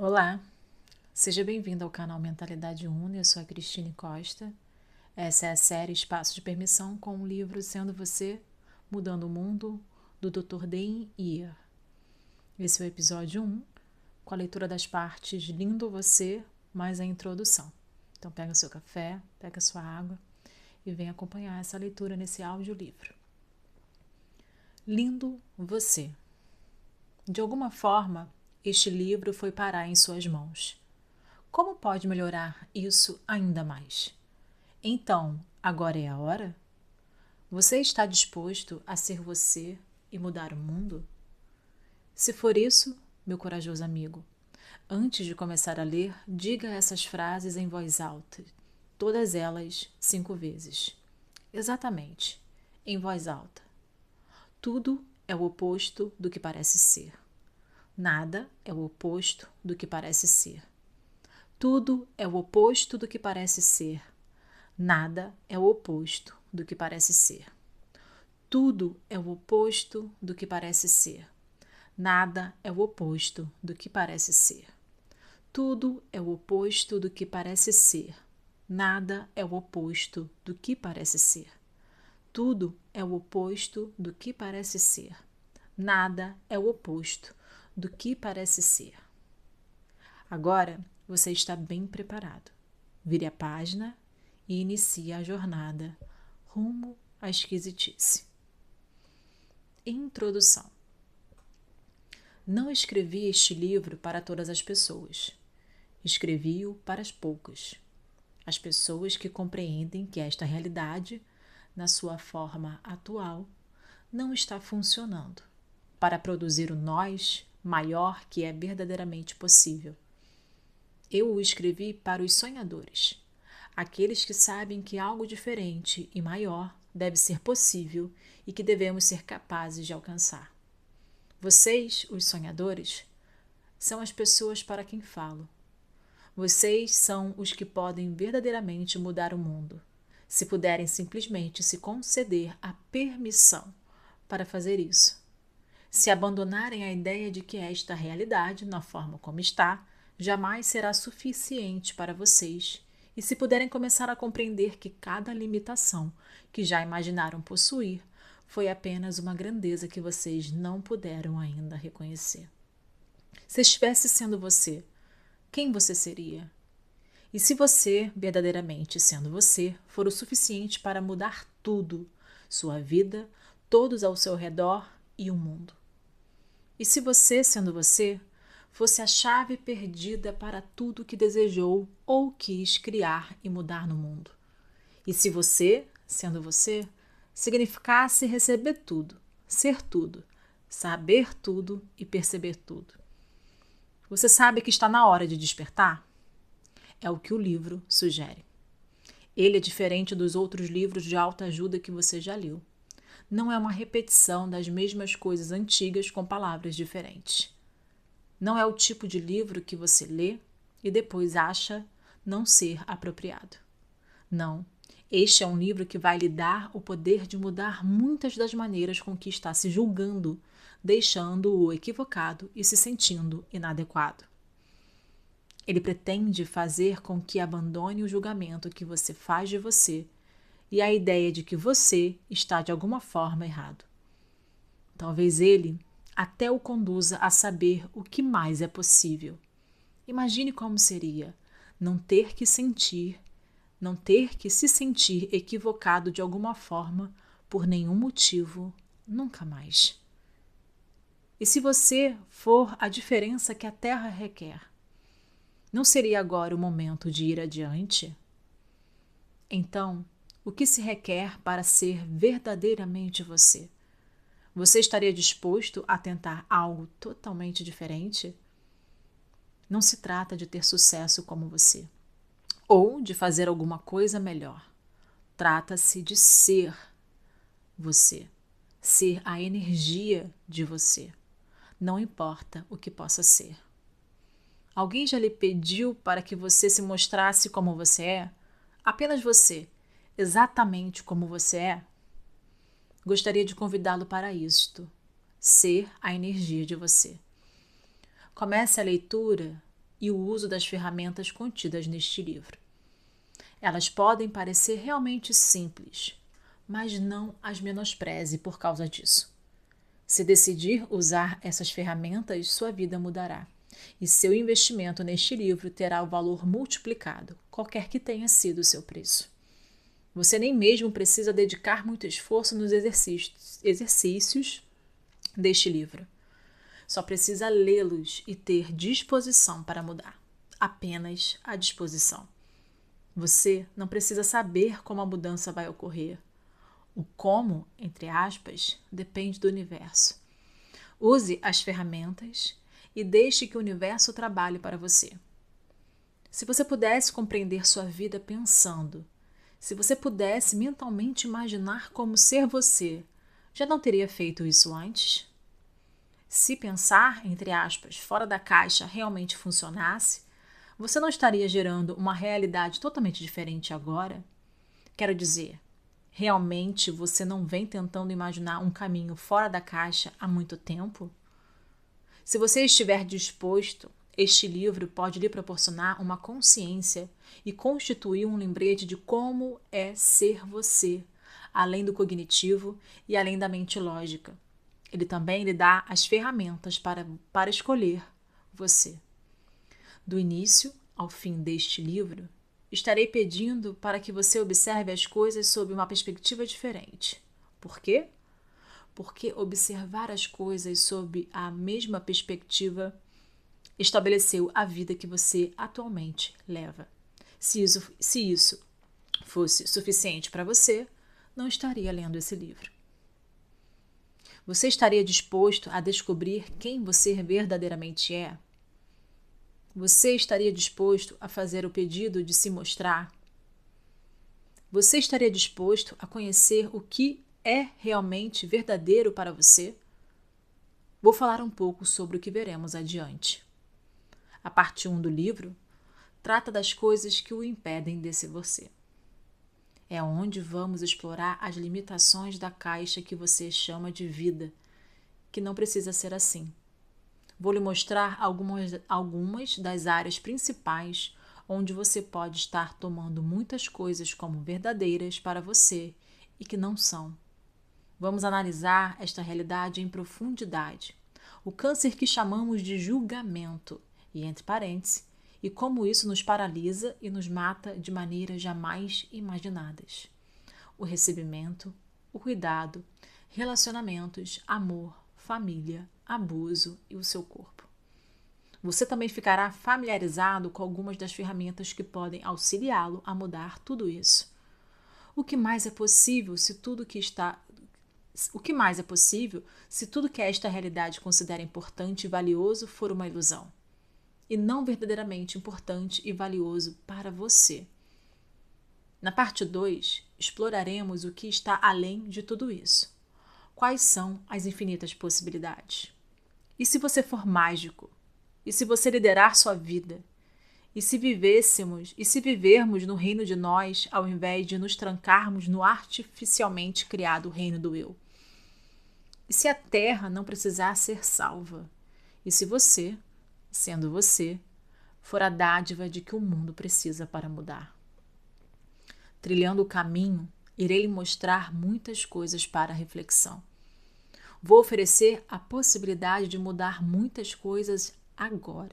Olá, seja bem-vindo ao canal Mentalidade Una. Eu sou a Cristine Costa. Essa é a série Espaço de Permissão com o livro Sendo Você, Mudando o Mundo, do Dr. Dain Heer. Esse é o episódio 1, com a leitura das partes Lindo Você, mais a introdução. Então pega o seu café, pega a sua água e vem acompanhar essa leitura nesse audiolivro. Lindo Você. De alguma forma, este livro foi parar em suas mãos. Como pode melhorar isso ainda mais? Então, agora é a hora? Você está disposto a ser você e mudar o mundo? Se for isso, meu corajoso amigo, antes de começar a ler, diga essas frases em voz alta, todas elas 5 vezes. Exatamente, em voz alta. Tudo é o oposto do que parece ser. Nada é o oposto do que parece ser. Tudo é o oposto do que parece ser. Nada é o oposto do que parece ser. Tudo é o oposto do que parece ser. Nada é o oposto do que parece ser. Tudo é o oposto do que parece ser. Nada é o oposto do que parece ser. Tudo é o oposto do que parece ser. Nada é o oposto do que parece ser. Agora você está bem preparado. Vire a página e inicie a jornada rumo à esquisitice. Introdução. Não escrevi este livro para todas as pessoas. Escrevi-o para as poucas. As pessoas que compreendem que esta realidade, na sua forma atual, não está funcionando para produzir o nós maior que é verdadeiramente possível. Eu o escrevi para os sonhadores, aqueles que sabem que algo diferente e maior deve ser possível e que devemos ser capazes de alcançar. Vocês, os sonhadores, são as pessoas para quem falo. Vocês são os que podem verdadeiramente mudar o mundo, se puderem simplesmente se conceder a permissão para fazer isso. Se abandonarem a ideia de que esta realidade, na forma como está, jamais será suficiente para vocês, e se puderem começar a compreender que cada limitação que já imaginaram possuir foi apenas uma grandeza que vocês não puderam ainda reconhecer. Se estivesse sendo você, quem você seria? E se você, verdadeiramente sendo você, for o suficiente para mudar tudo, sua vida, todos ao seu redor e o mundo? E se você, sendo você, fosse a chave perdida para tudo que desejou ou quis criar e mudar no mundo? E se você, sendo você, significasse receber tudo, ser tudo, saber tudo e perceber tudo? Você sabe que está na hora de despertar? É o que o livro sugere. Ele é diferente dos outros livros de autoajuda que você já leu. Não é uma repetição das mesmas coisas antigas com palavras diferentes. Não é o tipo de livro que você lê e depois acha não ser apropriado. Não, este é um livro que vai lhe dar o poder de mudar muitas das maneiras com que está se julgando, deixando-o equivocado e se sentindo inadequado. Ele pretende fazer com que abandone o julgamento que você faz de você e a ideia de que você está de alguma forma errado. Talvez ele até o conduza a saber o que mais é possível. Imagine como seria não ter que se sentir equivocado de alguma forma por nenhum motivo, nunca mais. E se você for a diferença que a Terra requer, não seria agora o momento de ir adiante? Então, o que se requer para ser verdadeiramente você? Você estaria disposto a tentar algo totalmente diferente? Não se trata de ter sucesso como você, ou de fazer alguma coisa melhor. Trata-se de ser você, ser a energia de você. Não importa o que possa ser. Alguém já lhe pediu para que você se mostrasse como você é? Apenas você, exatamente como você é? Gostaria de convidá-lo para isto, ser a energia de você. Comece a leitura e o uso das ferramentas contidas neste livro. Elas podem parecer realmente simples, mas não as menospreze por causa disso. Se decidir usar essas ferramentas, sua vida mudará. E seu investimento neste livro terá o valor multiplicado, qualquer que tenha sido o seu preço. Você nem mesmo precisa dedicar muito esforço nos exercícios deste livro. Só precisa lê-los e ter disposição para mudar. Apenas a disposição. Você não precisa saber como a mudança vai ocorrer. O como, entre aspas, depende do universo. Use as ferramentas e deixe que o universo trabalhe para você. Se você pudesse compreender sua vida pensando, se você pudesse mentalmente imaginar como ser você, já não teria feito isso antes? Se pensar, entre aspas, fora da caixa realmente funcionasse, você não estaria gerando uma realidade totalmente diferente agora? Quero dizer, realmente você não vem tentando imaginar um caminho fora da caixa há muito tempo? Se você estiver disposto, este livro pode lhe proporcionar uma consciência e constituir um lembrete de como é ser você, além do cognitivo e além da mente lógica. Ele também lhe dá as ferramentas para escolher você. Do início ao fim deste livro, estarei pedindo para que você observe as coisas sob uma perspectiva diferente. Por quê? Porque observar as coisas sob a mesma perspectiva estabeleceu a vida que você atualmente leva. Se isso fosse suficiente para você, não estaria lendo esse livro. Você estaria disposto a descobrir quem você verdadeiramente é? Você estaria disposto a fazer o pedido de se mostrar? Você estaria disposto a conhecer o que é realmente verdadeiro para você? Vou falar um pouco sobre o que veremos adiante. A parte 1 do livro trata das coisas que o impedem de ser você. É onde vamos explorar as limitações da caixa que você chama de vida, que não precisa ser assim. Vou lhe mostrar algumas das áreas principais onde você pode estar tomando muitas coisas como verdadeiras para você e que não são. Vamos analisar esta realidade em profundidade, o câncer que chamamos de julgamento, e entre parênteses, e como isso nos paralisa e nos mata de maneiras jamais imaginadas. O recebimento, o cuidado, relacionamentos, amor, família, abuso e o seu corpo. Você também ficará familiarizado com algumas das ferramentas que podem auxiliá-lo a mudar tudo isso. O que mais é possível se tudo que esta realidade considera importante e valioso for uma ilusão, e não verdadeiramente importante e valioso para você. Na parte 2, exploraremos o que está além de tudo isso. Quais são as infinitas possibilidades? E se você for mágico? E se você liderar sua vida? E se vivermos no reino de nós, ao invés de nos trancarmos no artificialmente criado reino do eu? E se a Terra não precisar ser salva? E se você, sendo você, for a dádiva de que o mundo precisa para mudar? Trilhando o caminho, irei lhe mostrar muitas coisas para reflexão. Vou oferecer a possibilidade de mudar muitas coisas agora.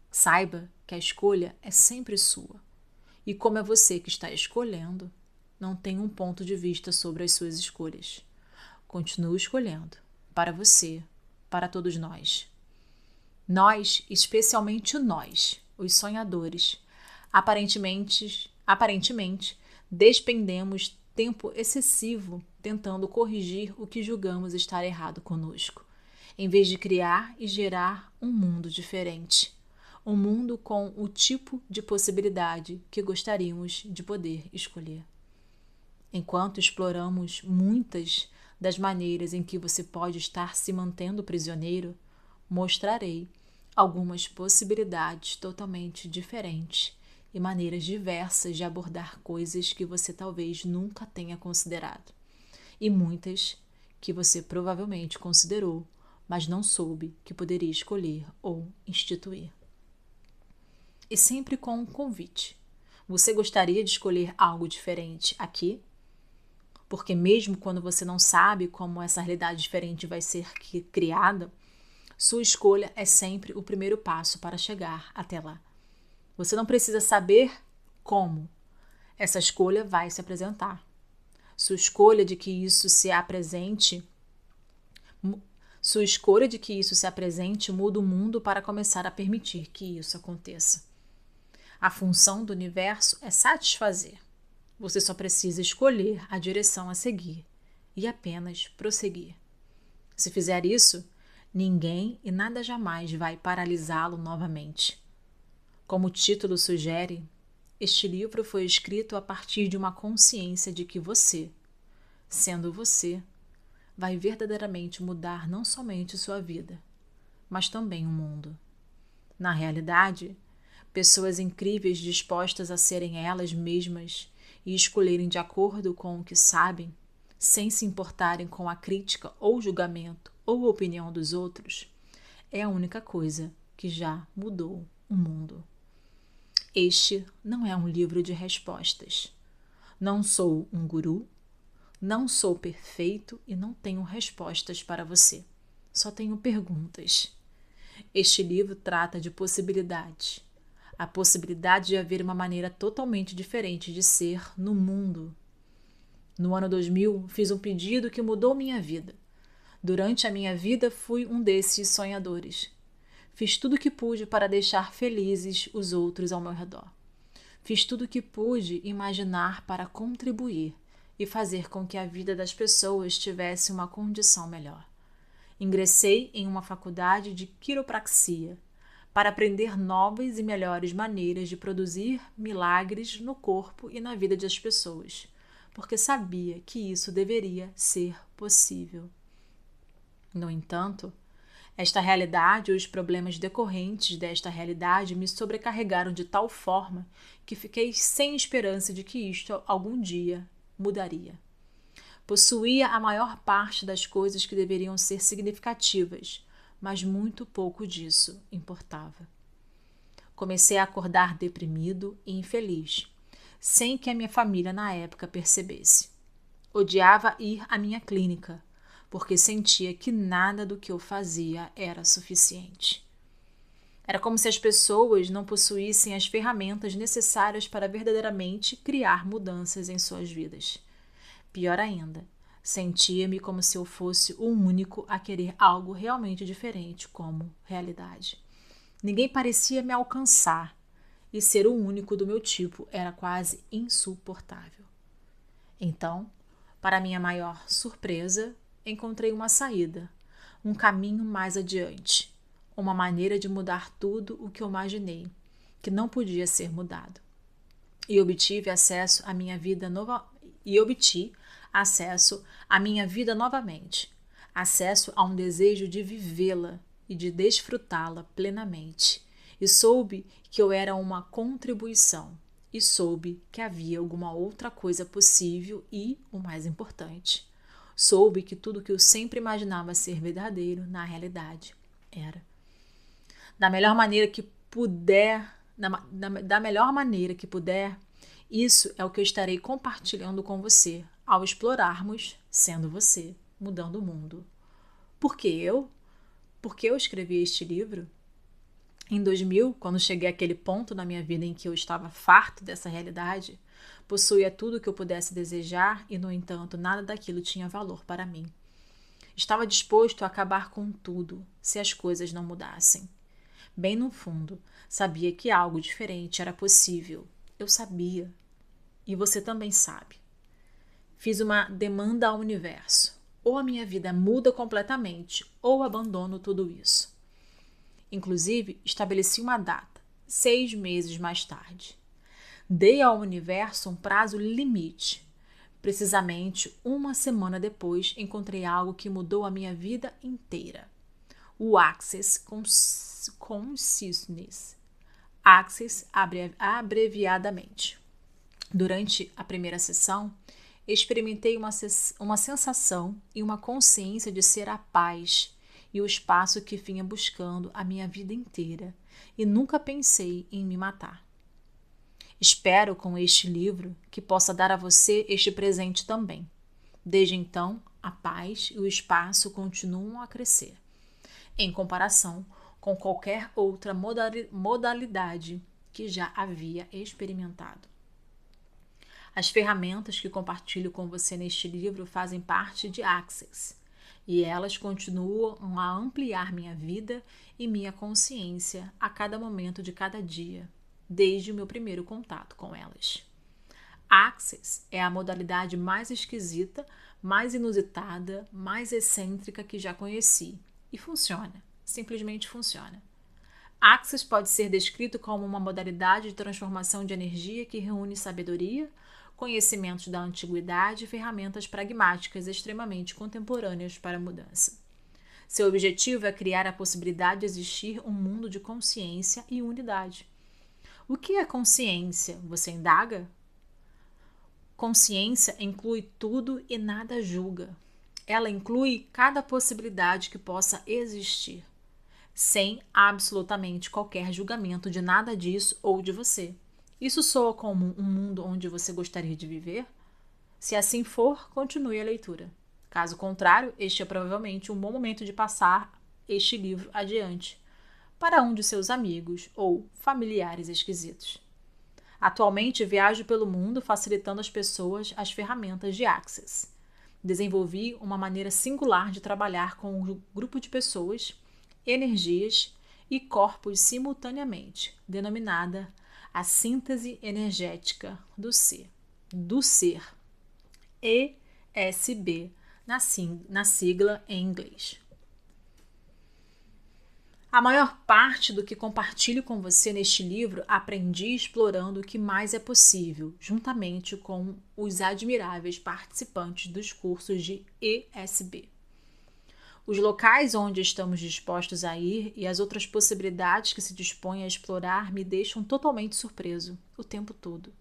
Saiba que a escolha é sempre sua. E como é você que está escolhendo, não tem um ponto de vista sobre as suas escolhas. Continue escolhendo. Para você, para todos nós. Nós, especialmente nós, os sonhadores, aparentemente despendemos tempo excessivo tentando corrigir o que julgamos estar errado conosco, em vez de criar e gerar um mundo diferente, um mundo com o tipo de possibilidade que gostaríamos de poder escolher. Enquanto exploramos muitas das maneiras em que você pode estar se mantendo prisioneiro, mostrarei algumas possibilidades totalmente diferentes e maneiras diversas de abordar coisas que você talvez nunca tenha considerado, e muitas que você provavelmente considerou, mas não soube que poderia escolher ou instituir. e sempre com um convite. Você gostaria de escolher algo diferente aqui? Porque mesmo quando você não sabe como essa realidade diferente vai ser criada, sua escolha é sempre o primeiro passo para chegar até lá. Você não precisa saber como essa escolha vai se apresentar. Sua escolha de que isso se apresente muda o mundo para começar a permitir que isso aconteça. A função do universo é satisfazer. Você só precisa escolher a direção a seguir e apenas prosseguir. Se fizer isso, ninguém e nada jamais vai paralisá-lo novamente. Como o título sugere, este livro foi escrito a partir de uma consciência de que você, sendo você, vai verdadeiramente mudar não somente sua vida, mas também o mundo. Na realidade, pessoas incríveis dispostas a serem elas mesmas e escolherem de acordo com o que sabem, sem se importarem com a crítica ou julgamento ou opinião dos outros, é a única coisa que já mudou o mundo. Este não é um livro de respostas. Não sou um guru, não sou perfeito e não tenho respostas para você. Só tenho perguntas. Este livro trata de possibilidades. A possibilidade de haver uma maneira totalmente diferente de ser no mundo. No ano 2000, fiz um pedido que mudou minha vida. Durante a minha vida, fui um desses sonhadores. Fiz tudo o que pude para deixar felizes os outros ao meu redor. Fiz tudo o que pude imaginar para contribuir e fazer com que a vida das pessoas tivesse uma condição melhor. Ingressei em uma faculdade de quiropraxia para aprender novas e melhores maneiras de produzir milagres no corpo e na vida das pessoas, porque sabia que isso deveria ser possível. No entanto, esta realidade ou os problemas decorrentes desta realidade me sobrecarregaram de tal forma que fiquei sem esperança de que isto algum dia mudaria. Possuía a maior parte das coisas que deveriam ser significativas, mas muito pouco disso importava. Comecei a acordar deprimido e infeliz, sem que a minha família na época percebesse. Odiava ir à minha clínica, porque sentia que nada do que eu fazia era suficiente. Era como se as pessoas não possuíssem as ferramentas necessárias para verdadeiramente criar mudanças em suas vidas. Pior ainda, sentia-me como se eu fosse o único a querer algo realmente diferente como realidade. Ninguém parecia me alcançar, e ser o único do meu tipo era quase insuportável. Então, para minha maior surpresa, encontrei uma saída, um caminho mais adiante, uma maneira de mudar tudo o que eu imaginei, que não podia ser mudado. E obti acesso à minha vida novamente, acesso a um desejo de vivê-la e de desfrutá-la plenamente. E soube que eu era uma contribuição, e soube que havia alguma outra coisa possível e, o mais importante, soube que tudo que eu sempre imaginava ser verdadeiro, na realidade, era. Da melhor maneira que puder, isso é o que eu estarei compartilhando com você ao explorarmos, sendo você, mudando o mundo. Por que eu? Por que eu escrevi este livro? Em 2000, quando cheguei àquele ponto na minha vida em que eu estava farto dessa realidade, possuía tudo o que eu pudesse desejar e, no entanto, nada daquilo tinha valor para mim. Estava disposto a acabar com tudo, se as coisas não mudassem. Bem no fundo, sabia que algo diferente era possível. Eu sabia. E você também sabe. Fiz uma demanda ao universo. Ou a minha vida muda completamente, ou abandono tudo isso. Inclusive, estabeleci uma data, 6 meses mais tarde. Dei ao universo um prazo limite. Precisamente 1 semana depois, encontrei algo que mudou a minha vida inteira. O Access Consciousness. Access abreviadamente. Durante a primeira sessão, experimentei uma sensação e uma consciência de ser a paz e o espaço que vinha buscando a minha vida inteira e nunca pensei em me matar. Espero com este livro que possa dar a você este presente também. Desde então, a paz e o espaço continuam a crescer, em comparação com qualquer outra modalidade que já havia experimentado. As ferramentas que compartilho com você neste livro fazem parte de Access, e elas continuam a ampliar minha vida e minha consciência a cada momento de cada dia, desde o meu primeiro contato com elas. Access é a modalidade mais esquisita, mais inusitada, mais excêntrica que já conheci, e funciona, simplesmente funciona. Access pode ser descrito como uma modalidade de transformação de energia que reúne sabedoria, conhecimentos da antiguidade e ferramentas pragmáticas extremamente contemporâneas para a mudança. Seu objetivo é criar a possibilidade de existir um mundo de consciência e unidade. O que é consciência? Você indaga? Consciência inclui tudo e nada julga. Ela inclui cada possibilidade que possa existir, sem absolutamente qualquer julgamento de nada disso ou de você. Isso soa como um mundo onde você gostaria de viver? Se assim for, continue a leitura. Caso contrário, este é provavelmente um bom momento de passar este livro adiante para um de seus amigos ou familiares esquisitos. Atualmente viajo pelo mundo facilitando às pessoas as ferramentas de Access. Desenvolvi uma maneira singular de trabalhar com um grupo de pessoas, energias e corpos simultaneamente, denominada a síntese energética do ser. ESB, na sigla em inglês. A maior parte do que compartilho com você neste livro aprendi explorando o que mais é possível, juntamente com os admiráveis participantes dos cursos de ESB. Os locais onde estamos dispostos a ir e as outras possibilidades que se dispõem a explorar me deixam totalmente surpreso o tempo todo.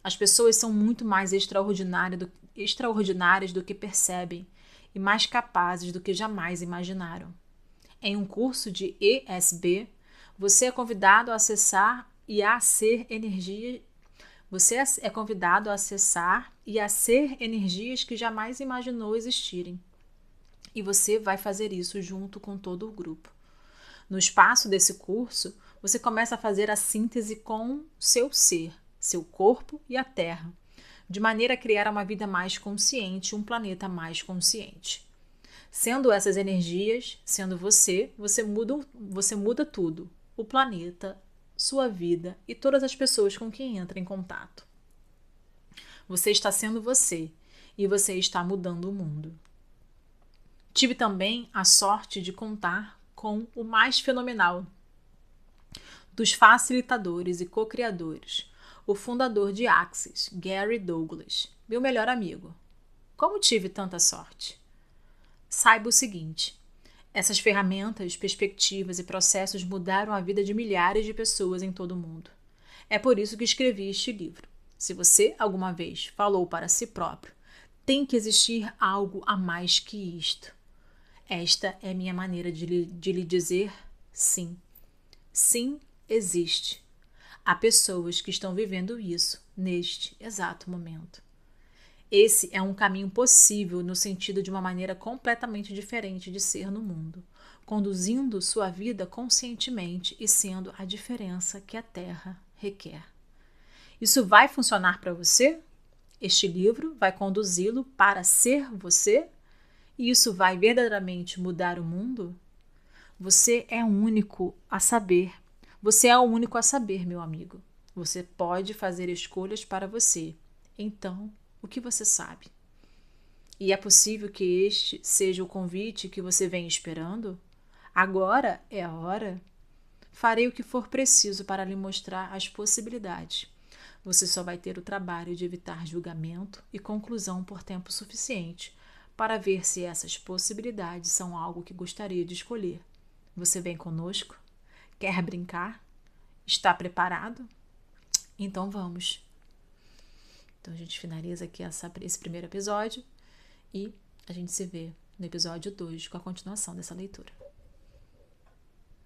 As pessoas são muito mais extraordinárias do que percebem e mais capazes do que jamais imaginaram. Em um curso de ESB, você é convidado a acessar e a ser energias que jamais imaginou existirem. E você vai fazer isso junto com todo o grupo. No espaço desse curso, você começa a fazer a síntese com seu ser, seu corpo e a Terra, de maneira a criar uma vida mais consciente, um planeta mais consciente. Sendo essas energias, sendo você muda tudo, o planeta, sua vida e todas as pessoas com quem entra em contato. Você está sendo você e você está mudando o mundo. Tive também a sorte de contar com o mais fenomenal dos facilitadores e co-criadores, o fundador de Access, Gary Douglas, meu melhor amigo. Como tive tanta sorte? Saiba o seguinte: essas ferramentas, perspectivas e processos mudaram a vida de milhares de pessoas em todo o mundo. É por isso que escrevi este livro. Se você alguma vez falou para si próprio, tem que existir algo a mais que isto. Esta é minha maneira de lhe dizer sim. Sim, existe. Há pessoas que estão vivendo isso neste exato momento. Esse é um caminho possível no sentido de uma maneira completamente diferente de ser no mundo, conduzindo sua vida conscientemente e sendo a diferença que a Terra requer. Isso vai funcionar para você? Este livro vai conduzi-lo para ser você? E isso vai verdadeiramente mudar o mundo? Você é o único a saber. Você é o único a saber, meu amigo. Você pode fazer escolhas para você. Então, o que você sabe? E é possível que este seja o convite que você vem esperando? Agora é a hora? Farei o que for preciso para lhe mostrar as possibilidades. Você só vai ter o trabalho de evitar julgamento e conclusão por tempo suficiente para ver se essas possibilidades são algo que gostaria de escolher. Você vem conosco? Quer brincar? Está preparado? Então vamos. Então a gente finaliza aqui esse primeiro episódio e a gente se vê no episódio 2 com a continuação dessa leitura.